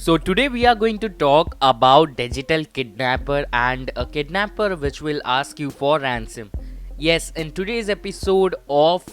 So today we are going to talk about digital kidnapper and a kidnapper which will ask you for ransom. Yes, in today's episode of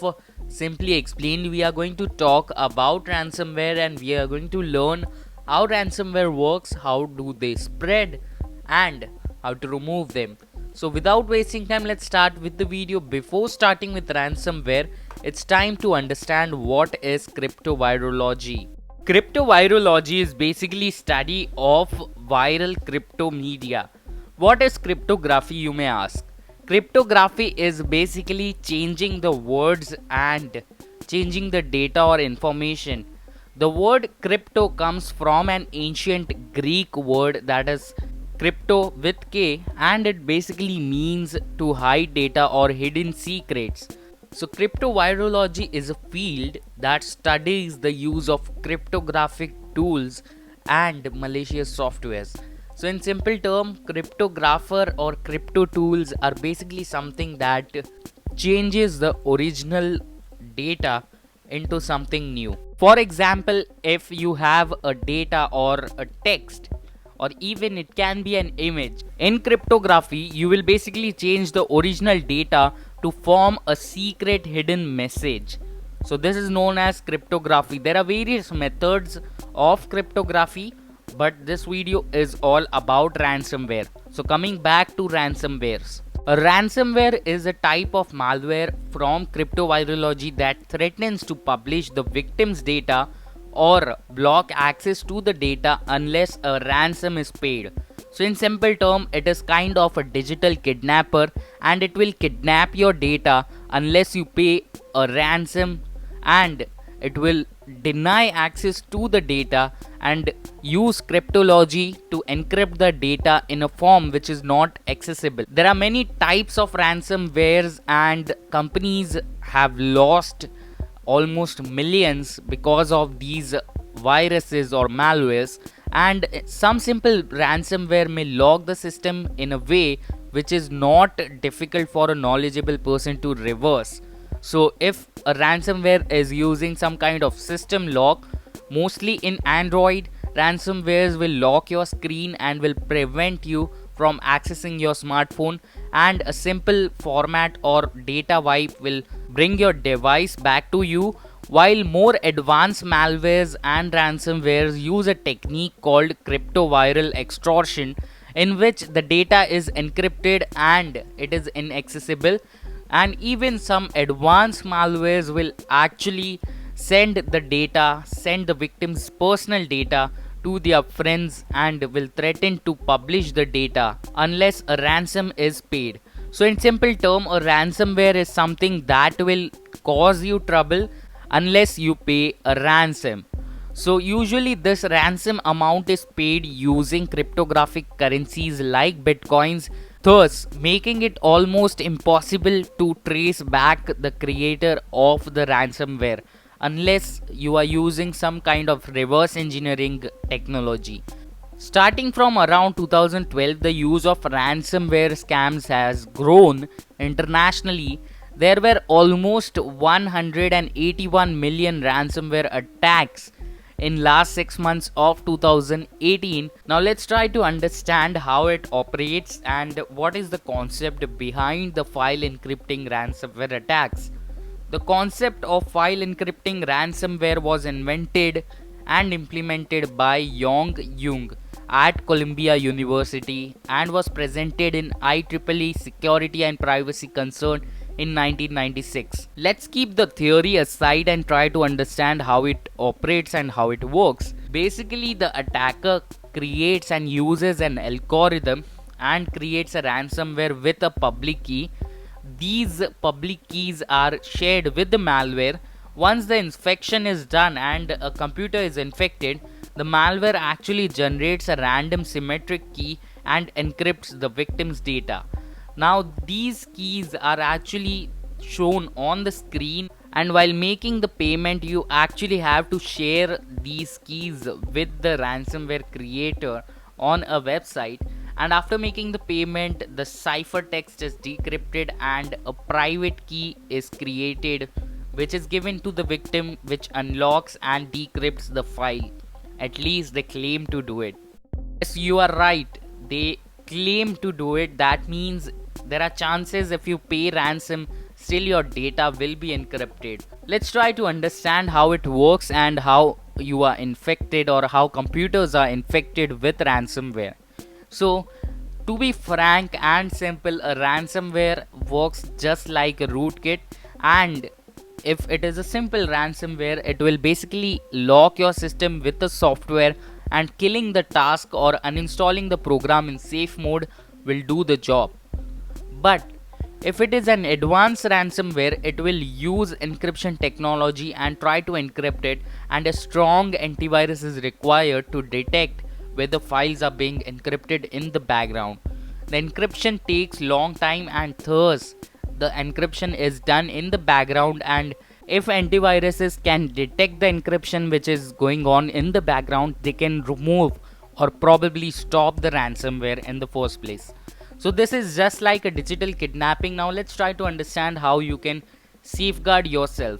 Simply Explained, we are going to talk about ransomware and we are going to learn how ransomware works, how do they spread, and how to remove them. So without wasting time, let's start with the video. Before starting with ransomware, it's time to understand what is cryptovirology. Cryptovirology is basically study of viral crypto media. What is cryptography, you may ask? Cryptography is basically changing the words and changing the data or information. The word crypto comes from an ancient Greek word that is crypto with K, and it basically means to hide data or hidden secrets. So, cryptovirology is a field that studies the use of cryptographic tools and malicious softwares. So, in simple term, cryptographer or crypto tools are basically something that changes the original data into something new. For example, if you have a data or a text, or even it can be an image. In cryptography, you will basically change the original data to form a secret hidden message. So this is known as cryptography. There are various methods of cryptography, but this video is all about ransomware. So coming back to ransomwares. A ransomware is a type of malware from cryptovirology that threatens to publish the victim's data or block access to the data unless a ransom is paid. So in simple term, it is kind of a digital kidnapper and it will kidnap your data unless you pay a ransom, and it will deny access to the data and use cryptology to encrypt the data in a form which is not accessible. There are many types of ransomwares and companies have lost almost millions because of these viruses or malwares, and some simple ransomware may log the system in a way which is not difficult for a knowledgeable person to reverse. So if a ransomware is using some kind of system lock, mostly in Android, ransomwares will lock your screen and will prevent you from accessing your smartphone, and a simple format or data wipe will bring your device back to you, while more advanced malwares and ransomwares use a technique called cryptoviral extortion, in which the data is encrypted and it is inaccessible. And even some advanced malwares will actually send the victim's personal data to their friends and will threaten to publish the data unless a ransom is paid. So in simple term, a ransomware is something that will cause you trouble unless you pay a ransom. So usually this ransom amount is paid using cryptographic currencies like bitcoins, thus making it almost impossible to trace back the creator of the ransomware unless you are using some kind of reverse engineering technology. Starting from around 2012, the use of ransomware scams has grown internationally. There were almost 181 million ransomware attacks in last 6 months of 2018. Now let's try to understand how it operates and what is the concept behind the file encrypting ransomware attacks. The concept of file encrypting ransomware was invented and implemented by Yong Jung at Columbia University and was presented in IEEE Security and Privacy Concern in 1996. Let's keep the theory aside and try to understand how it operates and how it works. Basically, the attacker creates and uses an algorithm and creates a ransomware with a public key. These public keys are shared with the malware. Once the infection is done and a computer is infected, the malware actually generates a random symmetric key and encrypts the victim's data. Now these keys are actually shown on the screen, and while making the payment you actually have to share these keys with the ransomware creator on a website, and after making the payment the ciphertext is decrypted and a private key is created which is given to the victim, which unlocks and decrypts the file. At least they claim to do it. Yes, you are right. They claim to do it. That means there are chances if you pay ransom, still your data will be encrypted. Let's try to understand how it works and how you are infected or how computers are infected with ransomware. So, to be frank and simple, a ransomware works just like a rootkit, and if it is a simple ransomware, it will basically lock your system with the software, and killing the task or uninstalling the program in safe mode will do the job. But if it is an advanced ransomware, it will use encryption technology and try to encrypt it, and a strong antivirus is required to detect whether files are being encrypted in the background. The encryption takes long time, and thus the encryption is done in the background, and if antiviruses can detect the encryption which is going on in the background, they can remove or probably stop the ransomware in the first place. So this is just like a digital kidnapping. Now let's try to understand how you can safeguard yourself.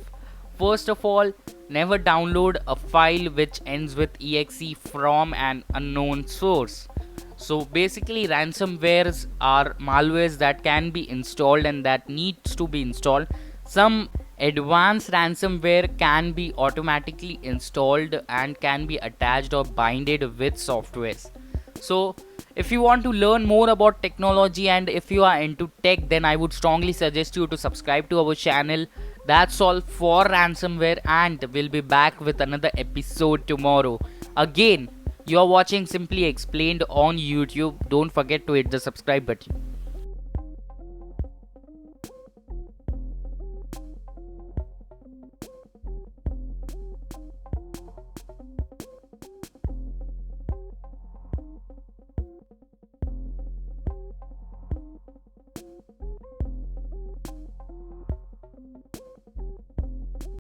First of all, never download a file which ends with exe from an unknown source. So basically ransomwares are malwares that can be installed and that needs to be installed. Some advanced ransomware can be automatically installed and can be attached or binded with softwares. So if you want to learn more about technology and if you are into tech, then I would strongly suggest you to subscribe to our channel. That's all for ransomware, and we'll be back with another episode tomorrow. Again, you are watching Simply Explained on YouTube. Don't forget to hit the subscribe button.